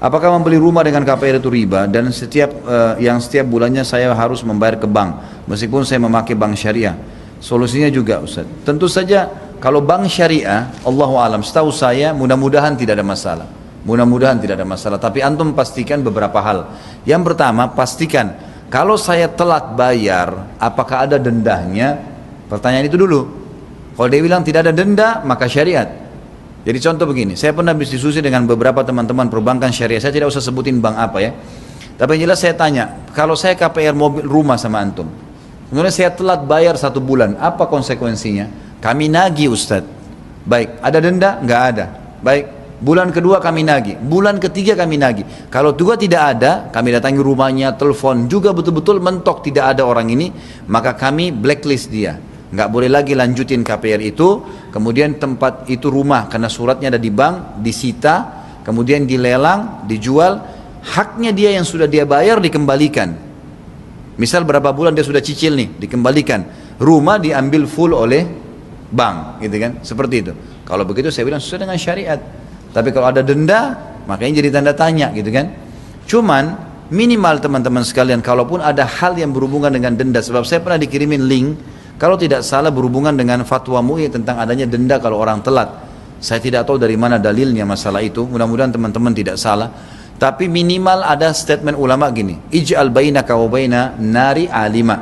Apakah membeli rumah dengan KPR itu riba dan setiap bulannya saya harus membayar ke bank meskipun saya memakai bank syariah? Solusinya juga Ustaz. Tentu saja kalau bank syariah, Allahu alam, setahu saya mudah-mudahan tidak ada masalah. Mudah-mudahan tidak ada masalah. Tapi antum pastikan beberapa hal. Yang pertama, pastikan kalau saya telat bayar, apakah ada dendanya? Pertanyaan itu dulu. Kalau dia bilang tidak ada denda, maka syariat. Jadi contoh begini, saya pernah diskusi dengan beberapa teman-teman perbankan syariah, saya tidak usah sebutin bank apa ya. Tapi yang jelas saya tanya, kalau saya KPR mobil rumah sama antum, kemudian saya telat bayar 1 bulan, apa konsekuensinya? Kami nagih Ustadz. Baik, ada denda? Nggak ada. Baik, bulan kedua kami nagih, bulan ketiga kami nagih. Kalau juga tidak ada, kami datangi rumahnya, telepon, juga betul-betul mentok tidak ada orang ini, maka kami blacklist dia. Nggak boleh lagi lanjutin KPR itu, kemudian tempat itu rumah karena suratnya ada di bank, disita, kemudian dilelang, dijual, haknya dia yang sudah dia bayar dikembalikan. Misal berapa bulan dia sudah cicil nih, dikembalikan. Rumah diambil full oleh bank, gitu kan? Seperti itu. Kalau begitu saya bilang sesuai dengan syariat. Tapi kalau ada denda, makanya jadi tanda tanya, gitu kan? Cuman minimal teman-teman sekalian, kalaupun ada hal yang berhubungan dengan denda, sebab saya pernah dikirimin link. Kalau tidak salah berhubungan dengan fatwa MUI tentang adanya denda kalau orang telat. Saya tidak tahu dari mana dalilnya masalah itu. Mudah-mudahan teman-teman tidak salah. Tapi minimal ada statement ulama gini. Ij'al bainaka wa baina nari alima.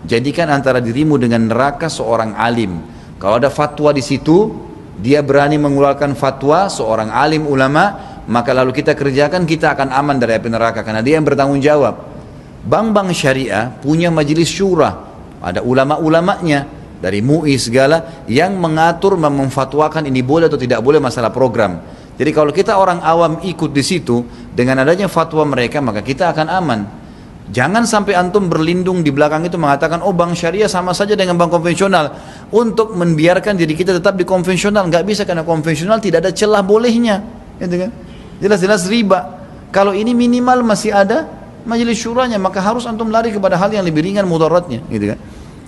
Jadikan antara dirimu dengan neraka seorang alim. Kalau ada fatwa di situ, dia berani mengeluarkan fatwa seorang alim ulama, maka lalu kita kerjakan, kita akan aman dari api neraka karena dia yang bertanggung jawab. Bank-bank syariah punya majelis syura. Ada ulama-ulamanya dari MUI segala yang mengatur, memfatwakan ini boleh atau tidak boleh masalah program. Jadi kalau kita orang awam ikut di situ dengan adanya fatwa mereka, maka kita akan aman. Jangan sampai antum berlindung di belakang itu mengatakan oh bank syariah sama saja dengan bank konvensional untuk membiarkan diri kita tetap di konvensional. Nggak bisa karena konvensional tidak ada celah bolehnya, gitu kan? Jelas-jelas riba. Kalau ini minimal masih ada majelis syuranya, maka harus antum lari kepada hal yang lebih ringan mudaratnya, gitu kan?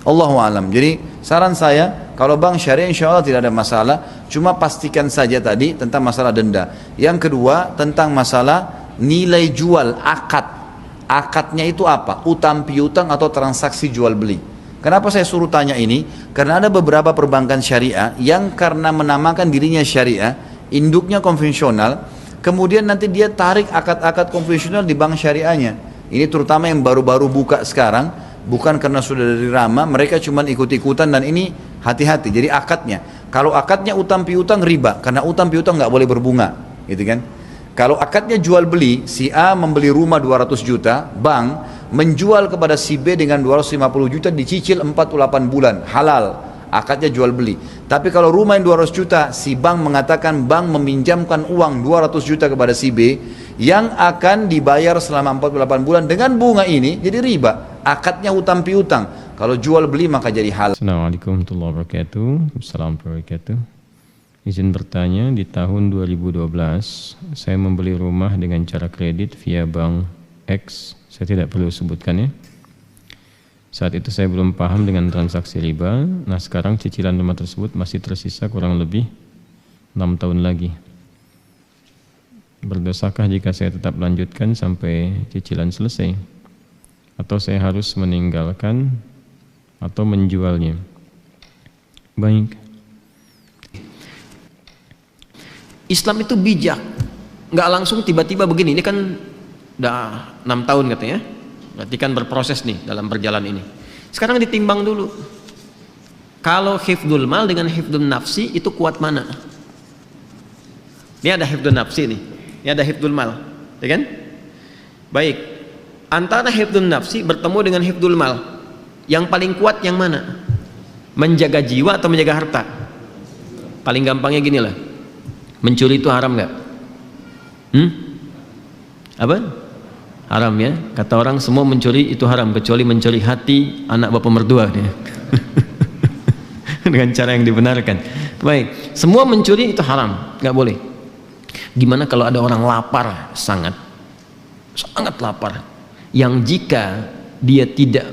Allahu alam. Jadi saran saya, kalau bank syariah insya Allah tidak ada masalah, cuma pastikan saja tadi tentang masalah denda. Yang kedua tentang masalah nilai jual, akad. Akadnya itu apa? Utang piutang atau transaksi jual beli. Kenapa saya suruh tanya ini? Karena ada beberapa perbankan syariah yang karena menamakan dirinya syariah, induknya konvensional, kemudian nanti dia tarik akad-akad konvensional di bank syariahnya. Ini terutama yang baru-baru buka sekarang, bukan karena sudah dari Rama, mereka cuma ikut-ikutan dan ini hati-hati. Jadi akadnya, kalau akadnya utang piutang riba, karena utang piutang nggak boleh berbunga, gitu kan? Kalau akadnya jual beli, si A membeli rumah 200 juta, bank menjual kepada si B dengan 250 juta dicicil 48 bulan, halal. Akadnya jual beli. Tapi kalau rumah yang 200 juta, si bank mengatakan bank meminjamkan uang 200 juta kepada si B yang akan dibayar selama 48 bulan dengan bunga ini, jadi riba. Akadnya utang piutang. Kalau jual beli maka jadi halal. Assalamualaikum warahmatullahi wabarakatuh. Assalamualaikum warahmatullahi wabarakatuh. Izin bertanya, di tahun 2012 saya membeli rumah dengan cara kredit via bank X. Saya tidak perlu sebutkan ya. Saat itu saya belum paham dengan transaksi riba. Nah sekarang cicilan rumah tersebut masih tersisa kurang lebih 6 tahun lagi. Berdosakah jika saya tetap lanjutkan sampai cicilan selesai? Atau saya harus meninggalkan atau menjualnya? Baik. Islam itu bijak, nggak langsung tiba-tiba begini. Ini kan udah 6 tahun katanya, berarti kan berproses nih dalam berjalan ini. Sekarang ditimbang dulu. Kalau hifdzul mal dengan hifdzul nafsi itu kuat mana? Ini ada hifdzul nafsi nih, ini ada hifdzul mal, ya kan? Baik, antara hifdzul nafsi bertemu dengan hifdzul mal, yang paling kuat yang mana? Menjaga jiwa atau menjaga harta? Paling gampangnya gini lah. Mencuri itu haram nggak? Apa? Haram ya. Kata orang semua mencuri itu haram kecuali mencuri hati anak bapak mertua dia. Dengan cara yang dibenarkan. Baik, semua mencuri itu haram, nggak boleh. Gimana kalau ada orang lapar, sangat lapar, yang jika dia tidak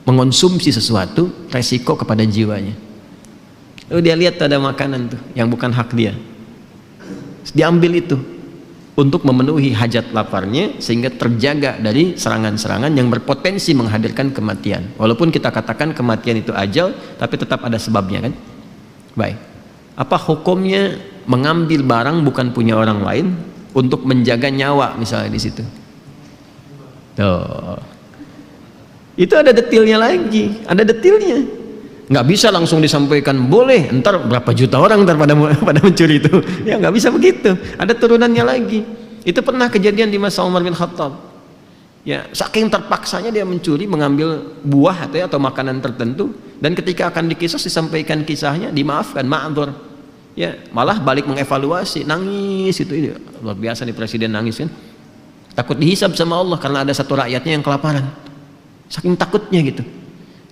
mengonsumsi sesuatu, resiko kepada jiwanya. Lalu dia lihat ada makanan tuh yang bukan hak dia, diambil itu, untuk memenuhi hajat laparnya sehingga terjaga dari serangan-serangan yang berpotensi menghadirkan kematian. Walaupun kita katakan kematian itu ajal, tapi tetap ada sebabnya kan. Baik. Apa hukumnya mengambil barang bukan punya orang lain untuk menjaga nyawa misalnya di situ? Tuh. Itu ada detailnya lagi, ada detailnya. Nggak bisa langsung disampaikan boleh, entar berapa juta orang entar pada mencuri itu. Ya nggak bisa begitu. Ada turunannya lagi. Itu pernah kejadian di masa Umar bin Khattab. Ya, saking terpaksanya dia mencuri, mengambil buah atau makanan tertentu, dan ketika akan dikisos disampaikan kisahnya, dimaafkan, ma'dzur. Ya, malah balik mengevaluasi, nangis itu luar biasa nih presiden nangis kan. Takut dihisab sama Allah karena ada satu rakyatnya yang kelaparan. Saking takutnya gitu.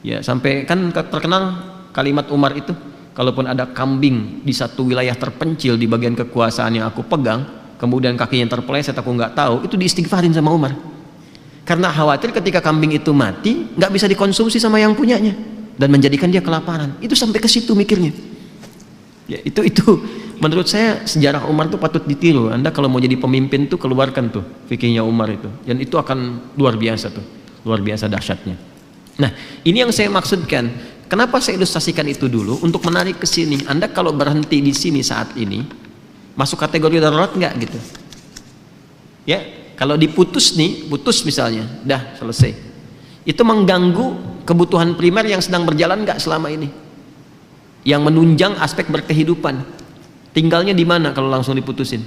Ya, sampai kan terkenal kalimat Umar itu, kalaupun ada kambing di satu wilayah terpencil di bagian kekuasaan yang aku pegang, kemudian kakinya terpeleset aku nggak tahu, itu diistighfarin sama Umar. Karena khawatir ketika kambing itu mati, nggak bisa dikonsumsi sama yang punyanya dan menjadikan dia kelaparan. Itu sampai ke situ mikirnya. Ya, itu menurut saya sejarah Umar itu patut ditiru. Anda kalau mau jadi pemimpin tuh keluarkan tuh fikihnya Umar itu, dan itu akan luar biasa tuh. Luar biasa dahsyatnya. Nah, ini yang saya maksudkan. Kenapa saya ilustrasikan itu dulu untuk menarik ke sini. Anda kalau berhenti di sini saat ini, masuk kategori darurat nggak gitu? Ya, kalau diputus nih, putus misalnya, dah selesai. Itu mengganggu kebutuhan primer yang sedang berjalan nggak selama ini? Yang menunjang aspek berkehidupan. Tinggalnya di mana kalau langsung diputusin?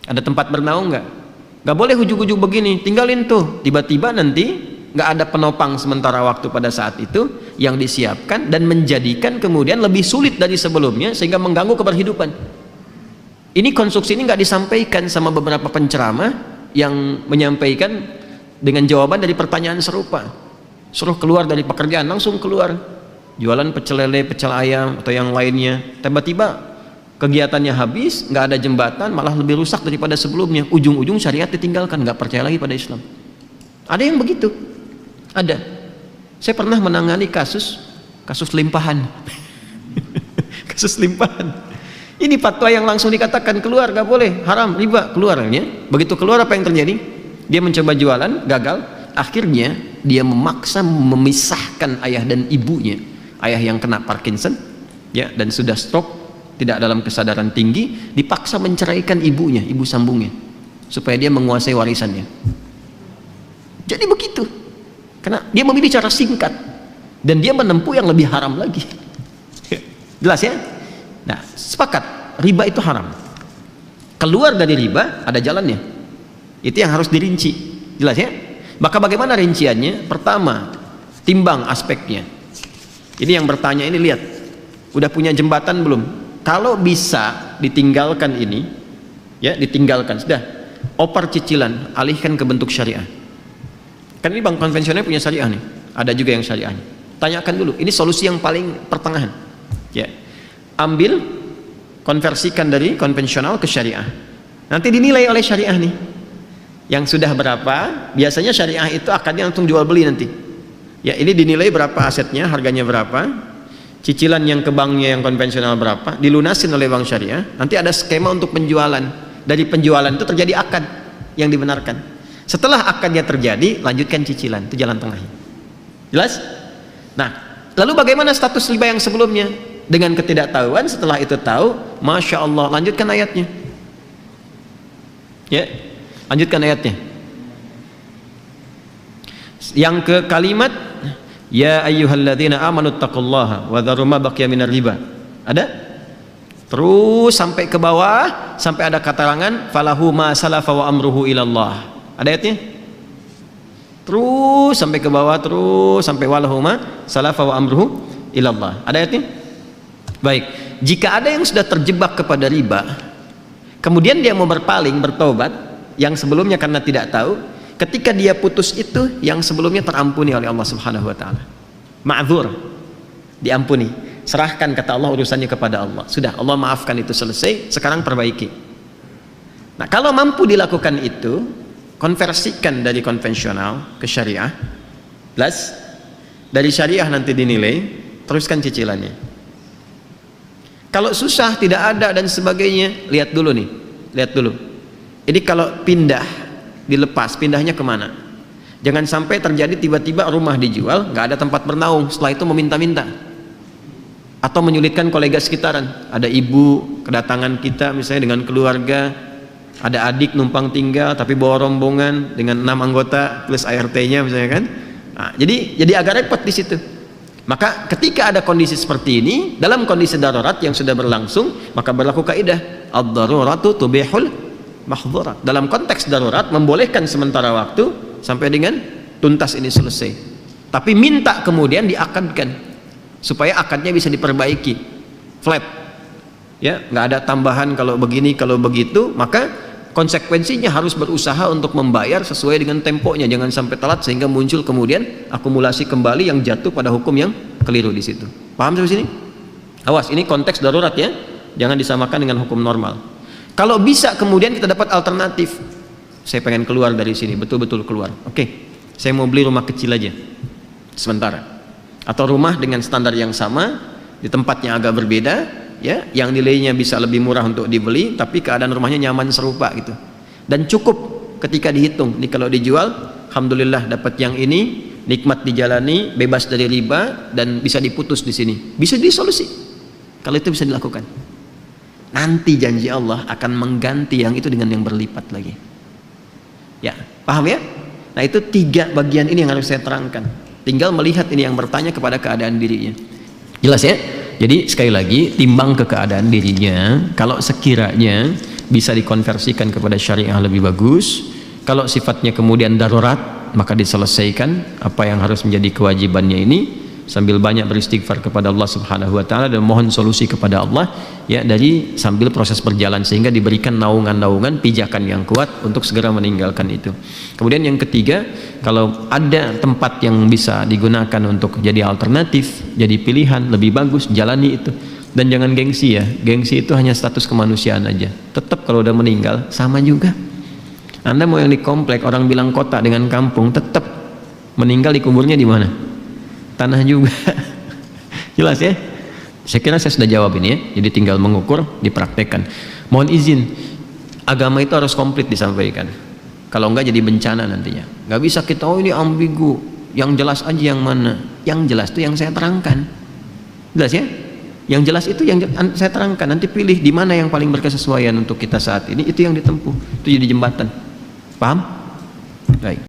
Ada tempat bernaung nggak? Gak boleh ujuk-ujuk begini, tinggalin tuh. Tiba-tiba nanti gak ada penopang sementara waktu pada saat itu yang disiapkan dan menjadikan kemudian lebih sulit dari sebelumnya sehingga mengganggu keberhidupan. Ini konstruksi ini gak disampaikan sama beberapa penceramah yang menyampaikan dengan jawaban dari pertanyaan serupa. Suruh keluar dari pekerjaan, langsung keluar. Jualan pecel lele, pecel ayam atau yang lainnya. Tiba-tiba kegiatannya habis, nggak ada jembatan, malah lebih rusak daripada sebelumnya. Ujung-ujung syariat ditinggalkan, nggak percaya lagi pada Islam. Ada yang begitu, ada. Saya pernah menangani kasus limpahan. Kasus limpahan. Ini fatwa yang langsung dikatakan keluar, nggak boleh, haram, riba, keluarnya. Begitu keluar apa yang terjadi? Dia mencoba jualan, gagal. Akhirnya dia memaksa memisahkan ayah dan ibunya. Ayah yang kena Parkinson, ya, dan sudah stroke, tidak dalam kesadaran tinggi, dipaksa menceraikan ibunya, ibu sambungnya, supaya dia menguasai warisannya. Jadi begitu, karena dia memilih cara singkat dan dia menempuh yang lebih haram lagi. Jelas ya? Nah, sepakat, riba itu haram. Keluar dari riba ada jalannya. Itu yang harus dirinci. Jelas ya? Maka bagaimana rinciannya? Pertama, timbang aspeknya. Ini yang bertanya ini, lihat, udah punya jembatan belum? Kalau bisa ditinggalkan ini, ya ditinggalkan, sudah, opar cicilan, alihkan ke bentuk syariah. Kan ini bank konvensional punya syariah nih, ada juga yang syariahnya. Tanyakan dulu, ini solusi yang paling pertengahan. Ya, ambil, konversikan dari konvensional ke syariah. Nanti dinilai oleh syariah nih, yang sudah berapa. Biasanya syariah itu akadnya langsung jual beli nanti. Ya, ini dinilai berapa asetnya, harganya berapa. Cicilan yang ke banknya yang konvensional berapa, dilunasin oleh bank syariah. Nanti ada skema untuk penjualan. Dari penjualan itu terjadi akad yang dibenarkan. Setelah akadnya terjadi, lanjutkan cicilan, itu jalan tengahnya. Jelas? Nah, lalu bagaimana status riba yang sebelumnya? Dengan ketidaktahuan, setelah itu tahu, Masya Allah, lanjutkan ayatnya. Ya, lanjutkan ayatnya. Yang ke kalimat Ya ayyuhalladzina amanu taqullaha wa dharu ma baqiya minar riba. Ada? Terus sampai ke bawah, sampai ada karangan falahu ma salafa wa amruhu ilallah. Ada ayatnya? Terus sampai ke bawah, terus sampai walahu ma salafa wa amruhu ilallah. Ada ayatnya? Baik, jika ada yang sudah terjebak kepada riba, kemudian dia mau berpaling, bertobat, yang sebelumnya karena tidak tahu, ketika dia putus itu, yang sebelumnya terampuni oleh Allah Subhanahu wa taala. Ma'dzur, diampuni. Serahkan, kata Allah, urusannya kepada Allah. Sudah, Allah maafkan, itu selesai, sekarang perbaiki. Nah, kalau mampu dilakukan itu, konversikan dari konvensional ke syariah. Plus dari syariah nanti dinilai, teruskan cicilannya. Kalau susah, tidak ada dan sebagainya, lihat dulu nih. Lihat dulu. Ini kalau pindah, dilepas, pindahnya kemana? Jangan sampai terjadi tiba-tiba rumah dijual, nggak ada tempat bernaung, setelah itu meminta-minta atau menyulitkan kolega sekitaran. Ada ibu kedatangan kita misalnya dengan keluarga, ada adik numpang tinggal tapi bawa rombongan dengan 6 anggota plus ART-nya misalnya kan. Nah, jadi agak repot di situ. Maka ketika ada kondisi seperti ini, dalam kondisi darurat yang sudah berlangsung, maka berlaku kaidah ad-daruratu tubihul mahdzurat. Dalam konteks darurat membolehkan sementara waktu sampai dengan tuntas ini selesai. Tapi minta kemudian diakadkan supaya akadnya bisa diperbaiki, flat, ya, nggak ada tambahan kalau begini kalau begitu. Maka konsekuensinya harus berusaha untuk membayar sesuai dengan temponya, jangan sampai telat sehingga muncul kemudian akumulasi kembali yang jatuh pada hukum yang keliru di situ. Paham sampai sini? Awas, ini konteks darurat ya, jangan disamakan dengan hukum normal. Kalau bisa kemudian kita dapat alternatif, saya pengen keluar dari sini, betul-betul keluar. Oke, saya mau beli rumah kecil aja sementara, atau rumah dengan standar yang sama di tempat yang agak berbeda, ya, yang nilainya bisa lebih murah untuk dibeli tapi keadaan rumahnya nyaman serupa gitu, dan cukup ketika dihitung nih kalau dijual, alhamdulillah dapat yang ini, nikmat dijalani, bebas dari riba, dan bisa diputus di sini, bisa disolusi. Kalau itu bisa dilakukan, nanti janji Allah akan mengganti yang itu dengan yang berlipat lagi. Ya, paham ya? Nah, itu 3 bagian ini yang harus saya terangkan. Tinggal melihat ini yang bertanya kepada keadaan dirinya. Jelas ya? Jadi sekali lagi, timbang ke keadaan dirinya. Kalau sekiranya bisa dikonversikan kepada syariah lebih bagus, kalau sifatnya kemudian darurat, maka diselesaikan apa yang harus menjadi kewajibannya ini sambil banyak beristighfar kepada Allah Subhanahu wa taala dan mohon solusi kepada Allah, ya, dari sambil proses berjalan sehingga diberikan naungan-naungan pijakan yang kuat untuk segera meninggalkan itu. Kemudian yang ketiga, kalau ada tempat yang bisa digunakan untuk jadi alternatif, jadi pilihan, lebih bagus jalani itu. Dan jangan gengsi ya, gengsi itu hanya status kemanusiaan aja. Tetap kalau udah meninggal sama juga. Anda mau yang di komplek, orang bilang kota dengan kampung, tetap meninggal dikuburnya di mana? Tanah juga. Jelas ya? Saya kira saya sudah jawab ini ya. Jadi tinggal mengukur, dipraktekkan. Mohon izin, agama itu harus komplit disampaikan. Kalau enggak jadi bencana nantinya. Nggak bisa kita, oh ini ambigu, yang jelas aja yang mana. Yang jelas itu yang saya terangkan. Jelas ya? Yang jelas itu yang saya terangkan. Nanti pilih di mana yang paling berkesesuaian untuk kita saat ini, itu yang ditempuh. Itu jadi jembatan. Paham? Baik.